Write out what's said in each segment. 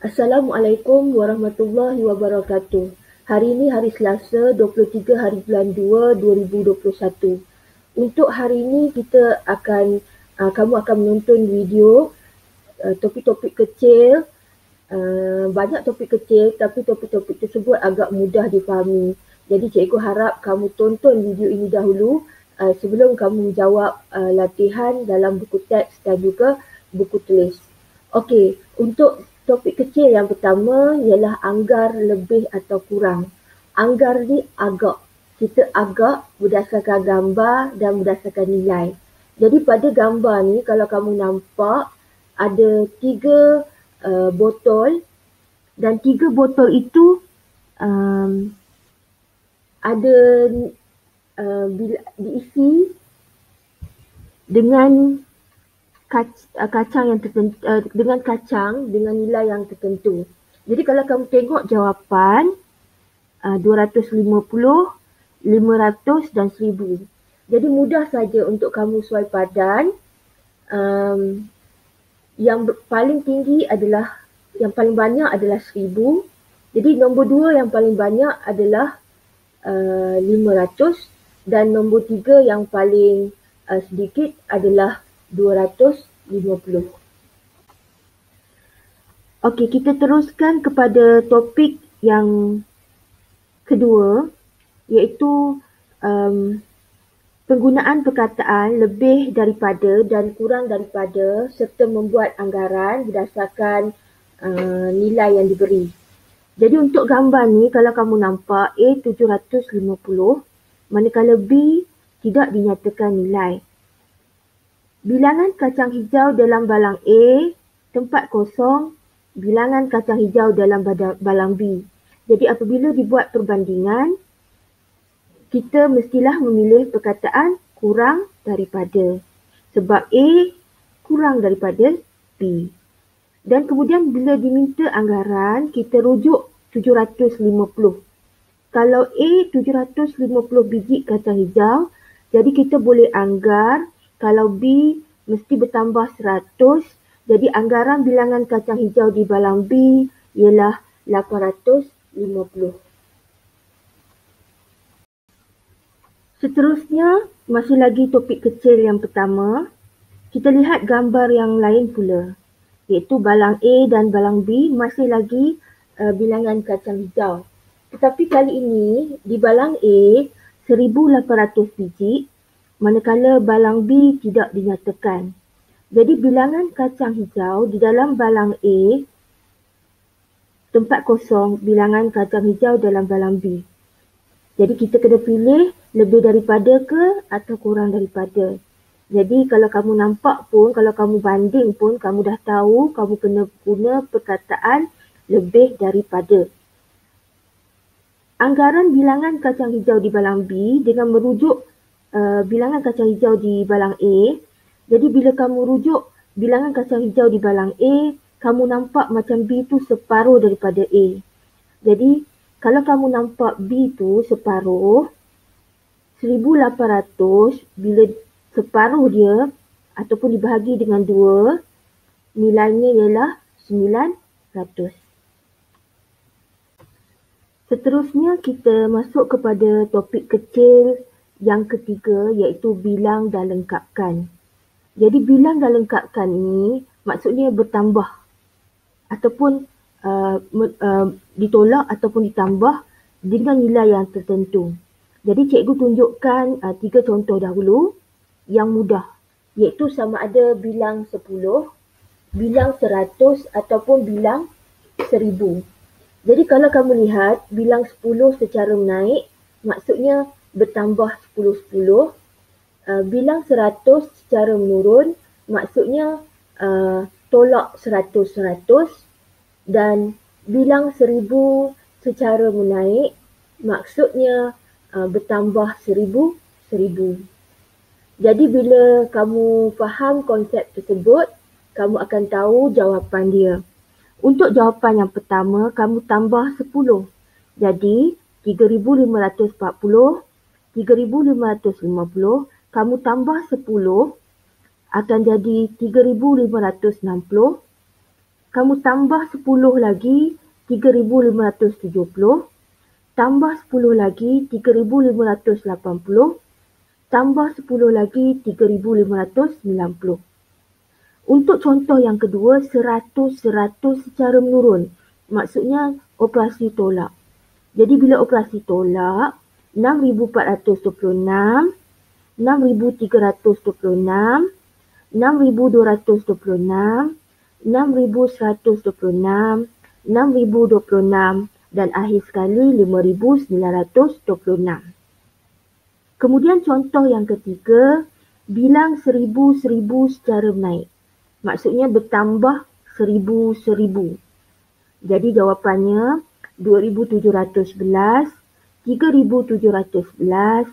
Assalamualaikum warahmatullahi wabarakatuh. Hari ini hari Selasa, 23 hari bulan 2, 2021. Untuk hari ini kamu akan menonton video topik-topik kecil. Banyak topik kecil tapi topik-topik tersebut agak mudah difahami. Jadi cikgu harap kamu tonton video ini dahulu sebelum kamu menjawab latihan dalam buku teks dan juga buku tulis. Okey, untuk topik kecil yang pertama ialah anggar lebih atau kurang. Anggar ni agak. Kita agak berdasarkan gambar dan berdasarkan nilai. Jadi pada gambar ni kalau kamu nampak ada 3 botol dan 3 botol itu ada diisi dengan kacang yang tertentu, dengan nilai yang tertentu. Jadi kalau kamu tengok jawapan 250, 500 dan 1000. Jadi mudah saja untuk kamu suai padan. Yang paling banyak adalah 1000. Jadi nombor 2 yang paling banyak adalah 500 dan nombor 3 yang paling sedikit adalah 250. Okey, kita teruskan kepada topik yang kedua, iaitu penggunaan perkataan lebih daripada dan kurang daripada serta membuat anggaran berdasarkan nilai yang diberi. Jadi untuk gambar ni kalau kamu nampak A 750 manakala B tidak dinyatakan nilai. Bilangan kacang hijau dalam balang A, tempat kosong, bilangan kacang hijau dalam balang B. Jadi apabila dibuat perbandingan, kita mestilah memilih perkataan kurang daripada. Sebab A kurang daripada B. Dan kemudian bila diminta anggaran, kita rujuk 750. Kalau A 750 biji kacang hijau, jadi kita boleh anggar kalau B mesti bertambah 100, jadi anggaran bilangan kacang hijau di balang B ialah 850. Seterusnya, masih lagi topik kecil yang pertama, kita lihat gambar yang lain pula, iaitu balang A dan balang B masih lagi bilangan kacang hijau. Tetapi kali ini di balang A 1800 biji, manakala balang B tidak dinyatakan. Jadi bilangan kacang hijau di dalam balang A, tempat kosong, bilangan kacang hijau dalam balang B. Jadi kita kena pilih lebih daripada ke atau kurang daripada. Jadi kalau kamu nampak pun, kalau kamu banding pun, kamu dah tahu kamu kena guna perkataan lebih daripada. Anggaran bilangan kacang hijau di balang B dengan merujuk bilangan kacang hijau di balang A. Jadi bila kamu rujuk bilangan kacang hijau di balang A, kamu nampak macam B tu separuh daripada A. Jadi kalau kamu nampak B tu separuh, 1800 bila separuh dia ataupun dibahagi dengan 2, nilainya ialah 900. Seterusnya kita masuk kepada topik kecil yang ketiga, iaitu bilang dan lengkapkan. Jadi bilang dan lengkapkan ini maksudnya bertambah ataupun ditolak ataupun ditambah dengan nilai yang tertentu. Jadi cikgu tunjukkan 3 contoh dahulu yang mudah, iaitu sama ada bilang 10, bilang 100 ataupun bilang 1000. Jadi kalau kamu lihat bilang 10 secara menaik, maksudnya bertambah 10-10. Bilang 100 secara menurun, maksudnya tolak 100-100. Dan bilang 1000 secara menaik, maksudnya bertambah 1000-1000. Jadi bila kamu faham konsep tersebut, kamu akan tahu jawapan dia. Untuk jawapan yang pertama, kamu tambah 10. Jadi 3540, 3550, kamu tambah 10 akan jadi 3560. kamu tambah 10 lagi 3,570, tambah 10 lagi 3,580, tambah 10 lagi 3,590. Untuk contoh yang kedua, 100 secara menurun. Maksudnya operasi tolak. Jadi bila operasi tolak, 6,426, 6,326, 6,226, 6,126, 6,026 dan akhir sekali 5,926. Kemudian contoh yang ketiga, bilang 1,000 secara menaik. Maksudnya bertambah 1,000. Jadi jawapannya 2,711, 3,711,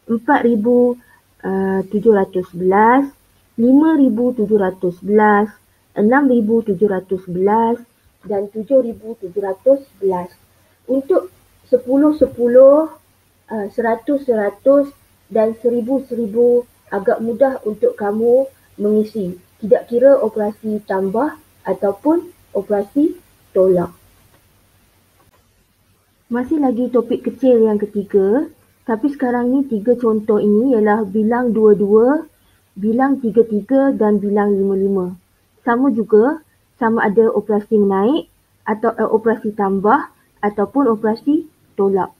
4,711, 5,711, 6,711 dan 7,711. Untuk 10-10, 100-100 dan 1,000-1,000 agak mudah untuk kamu mengisi. Tidak kira operasi tambah ataupun operasi tolak. Masih lagi topik kecil yang ketiga, tapi sekarang ni 3 contoh ini ialah bilang 22, bilang 33 dan bilang 55. Sama juga, sama ada operasi menaik atau operasi tambah ataupun operasi tolak.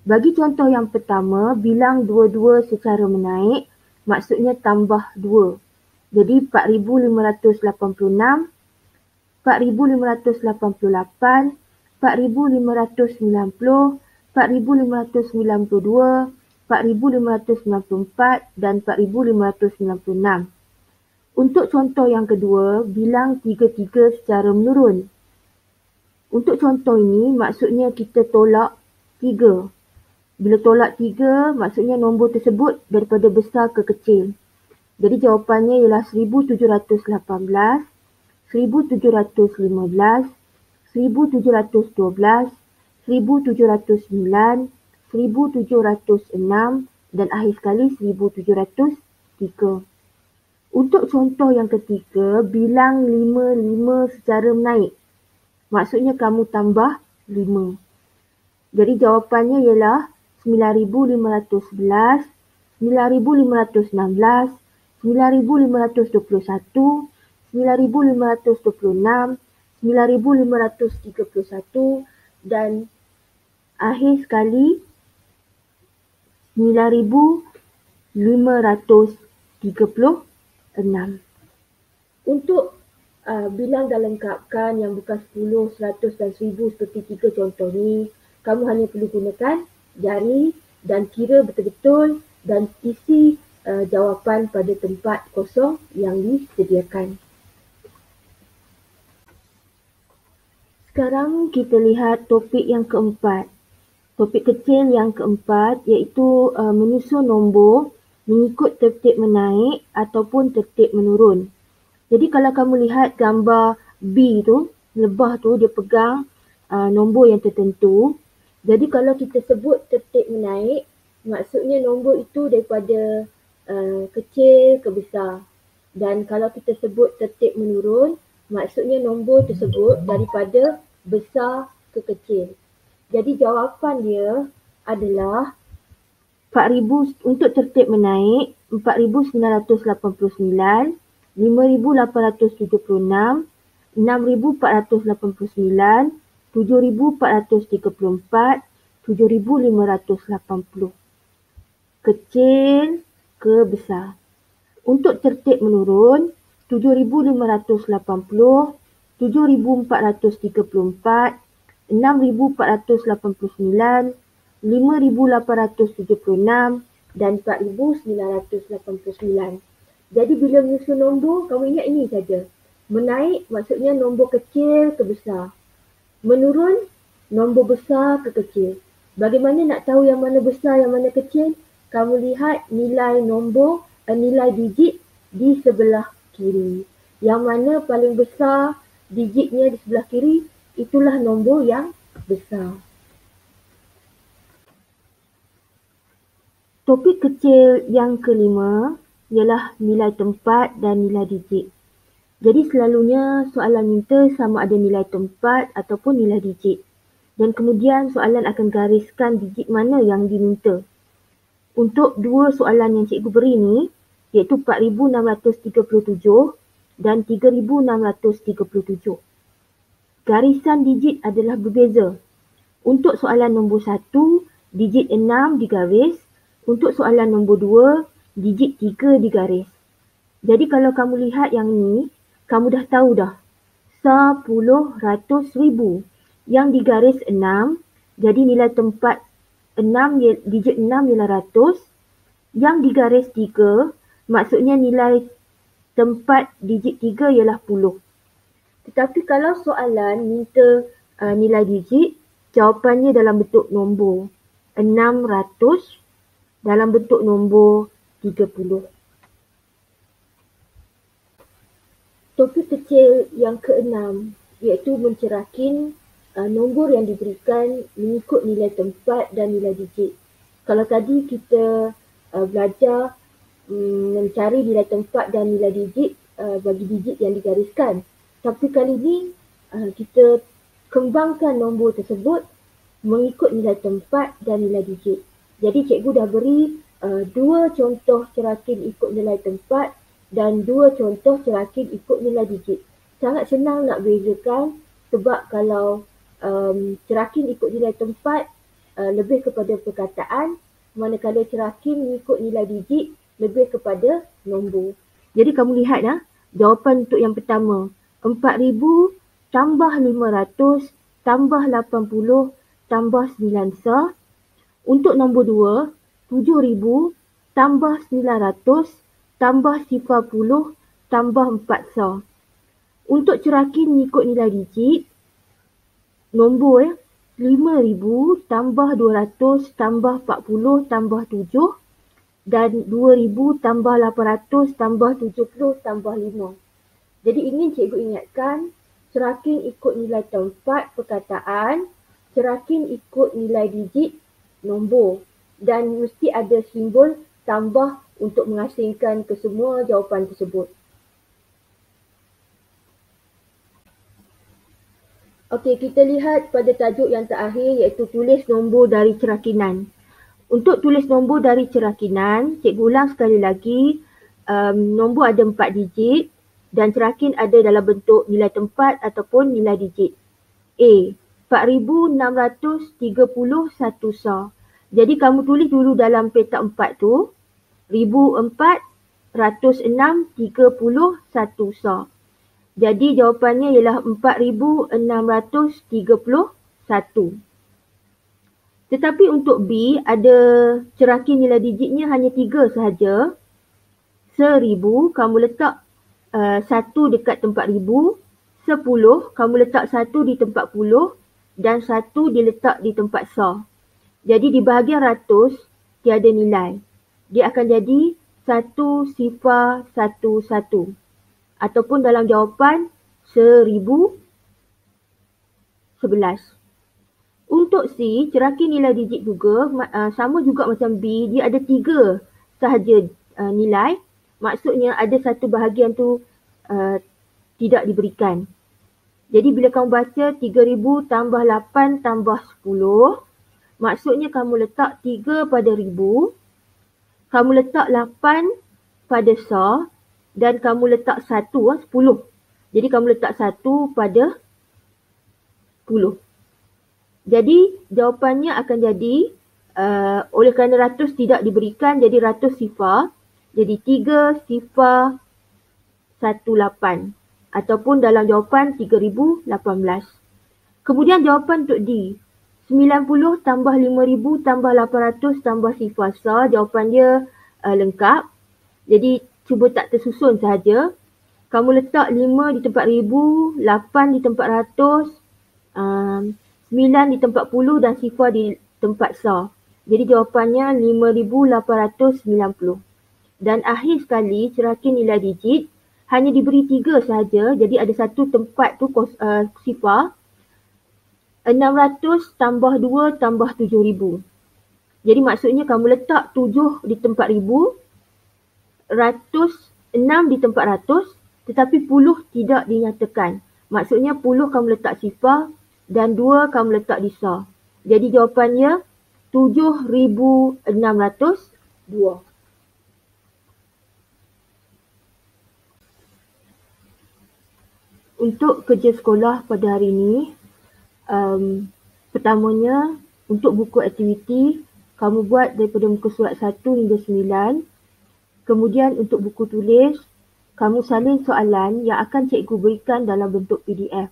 Bagi contoh yang pertama, bilang 22 secara menaik, maksudnya tambah 2. Jadi 4,586, 4,588, 4,590, 4,592, 4,594 dan 4,596. Untuk contoh yang kedua, bilang 33 secara menurun. Untuk contoh ini, maksudnya kita tolak 3. Bila tolak 3, maksudnya nombor tersebut daripada besar ke kecil. Jadi jawapannya ialah 1,718, 1,715, 1,712, 1,709, 1,706 dan akhir sekali 1,703. Untuk contoh yang ketiga, bilang 55 secara menaik. Maksudnya kamu tambah 5. Jadi jawapannya ialah 9,511, 9,516, 9,521, 9,526, 9,531 dan akhir sekali 9,536. Untuk bilang dah lengkapkan yang bukan 10, 100 dan 1,000 seperti 3 contoh ni, kamu hanya perlu gunakan jari dan kira betul-betul dan isi jawapan pada tempat kosong yang disediakan. Sekarang kita lihat topik yang keempat. Topik kecil yang keempat iaitu menyusun nombor mengikut tertib menaik ataupun tertib menurun. Jadi kalau kamu lihat gambar B tu, lebah tu dia pegang nombor yang tertentu. Jadi kalau kita sebut tertib menaik, maksudnya nombor itu daripada kecil ke besar. Dan kalau kita sebut tertib menurun, maksudnya nombor tersebut daripada besar ke kecil. Jadi jawapan dia adalah 4,000 untuk tertib menaik, 4,989, 5,876, 6,489, 7,434, 7,580. Kecil ke besar. Untuk tertib menurun, 7,580, 7,434, 6,489, 5,876 dan 4,989. Jadi bila menyusun nombor, kamu ingat ini saja. Menaik maksudnya nombor kecil ke besar. Menurun, nombor besar ke kecil. Bagaimana nak tahu yang mana besar, yang mana kecil? Kamu lihat nilai nombor, nilai digit di sebelah kiri. Yang mana paling besar digitnya di sebelah kiri, itulah nombor yang besar. Topik kecil yang kelima ialah nilai tempat dan nilai digit. Jadi selalunya soalan minta sama ada nilai tempat ataupun nilai digit. Dan kemudian soalan akan gariskan digit mana yang diminta. Untuk dua soalan yang cikgu beri ni, iaitu 4,637 dan 3,637. Garisan digit adalah berbeza. Untuk soalan nombor 1, digit 6 digaris. Untuk soalan nombor 2, digit 3 digaris. Jadi kalau kamu lihat yang ni, kamu dah tahu dah. 10, ratus, ribu. Yang digaris 6, jadi nilai tempat 6, digit 6 ialah ratus. Yang digaris 3, maksudnya nilai tempat digit 3 ialah puluh. Tetapi kalau soalan minta nilai digit, jawapannya dalam bentuk nombor 600, dalam bentuk nombor 30. Topik kecil yang keenam iaitu mencerahkan nombor yang diberikan mengikut nilai tempat dan nilai digit. Kalau tadi kita belajar mencari nilai tempat dan nilai digit bagi digit yang digariskan. Tapi kali ini kita kembangkan nombor tersebut mengikut nilai tempat dan nilai digit. Jadi cikgu dah beri dua contoh cerakin ikut nilai tempat dan dua contoh cerakin ikut nilai digit. Sangat senang nak bezakan sebab kalau cerakin ikut nilai tempat lebih kepada perkataan, manakala cerakin ikut nilai digit lebih kepada nombor. Jadi kamu lihat jawapan untuk yang pertama, 4,000 tambah 500 tambah 80 tambah 9 sah. Untuk nombor 2, 7,000 tambah 900 tambah 0 tambah 4 sah. Untuk cerakin mengikut nilai digit, nombor 5,000 tambah 200 tambah 40 tambah 7 dan 2,000 tambah 800 tambah 70 tambah 5. Jadi ingin cikgu ingatkan, cerakin ikut nilai tempat perkataan, cerakin ikut nilai digit nombor dan mesti ada simbol tambah untuk mengasingkan ke semua jawapan tersebut. Okey, kita lihat pada tajuk yang terakhir iaitu tulis nombor dari cerakinan. Untuk tulis nombor dari cerakinan, cikgu ulang sekali lagi, nombor ada 4 digit dan cerakin ada dalam bentuk nilai tempat ataupun nilai digit. A, 4,631 sah. Jadi kamu tulis dulu dalam petak 4 tu, 1,406,31 sah. Jadi jawapannya ialah 4,631. Tetapi untuk B, ada cerakin nilai digitnya hanya 3 sahaja. 1,000, kamu letak 1 dekat tempat 1,000. 10, kamu letak 1 di tempat 10 dan 1 diletak di tempat sah. Jadi di bahagian ratus, tiada nilai. Dia akan jadi 1,011. Ataupun dalam jawapan 1,011. Untuk C, cerakin nilai digit juga, sama juga macam B, dia ada 3 sahaja nilai. Maksudnya ada satu bahagian tu tidak diberikan. Jadi bila kamu baca 3,000 tambah 8 tambah 10, maksudnya kamu letak 3 pada 1,000, kamu letak 8 pada sah dan kamu letak 1, 10. Jadi kamu letak 1 pada 10. Jadi jawapannya akan jadi, oleh kerana ratus tidak diberikan, jadi ratus sifar. Jadi 3,018. Ataupun dalam jawapan 3,018. Kemudian jawapan untuk D. 90 tambah 5,000 tambah 800 tambah sifar sah. Jawapan dia lengkap. Jadi cuba tak tersusun sahaja. Kamu letak 5 di tempat 1,000, 8 di tempat ratus, 9 di tempat 10 dan sifar di tempat sah. Jadi jawapannya 5,890. Dan akhir sekali, cerakin nilai digit hanya diberi 3 sahaja. Jadi ada satu tempat tu sifar. 600 tambah 2 tambah 7,000. Jadi maksudnya kamu letak 7 di tempat 1,000, 6 di tempat ratus tetapi 10 tidak dinyatakan. Maksudnya 10 kamu letak sifar dan 2 kamu letak di sa. Jadi jawapannya 7,602. Untuk kerja sekolah pada hari ini, pertamanya untuk buku aktiviti, kamu buat daripada muka surat 1 hingga 9. Kemudian untuk buku tulis, kamu salin soalan yang akan cikgu berikan dalam bentuk PDF.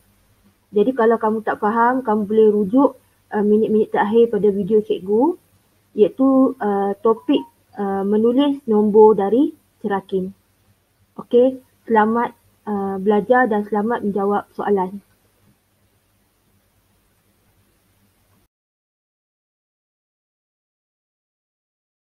Jadi kalau kamu tak faham, kamu boleh rujuk minit-minit terakhir pada video cikgu, iaitu topik menulis nombor dari Cerakin. Okey, selamat belajar dan selamat menjawab soalan.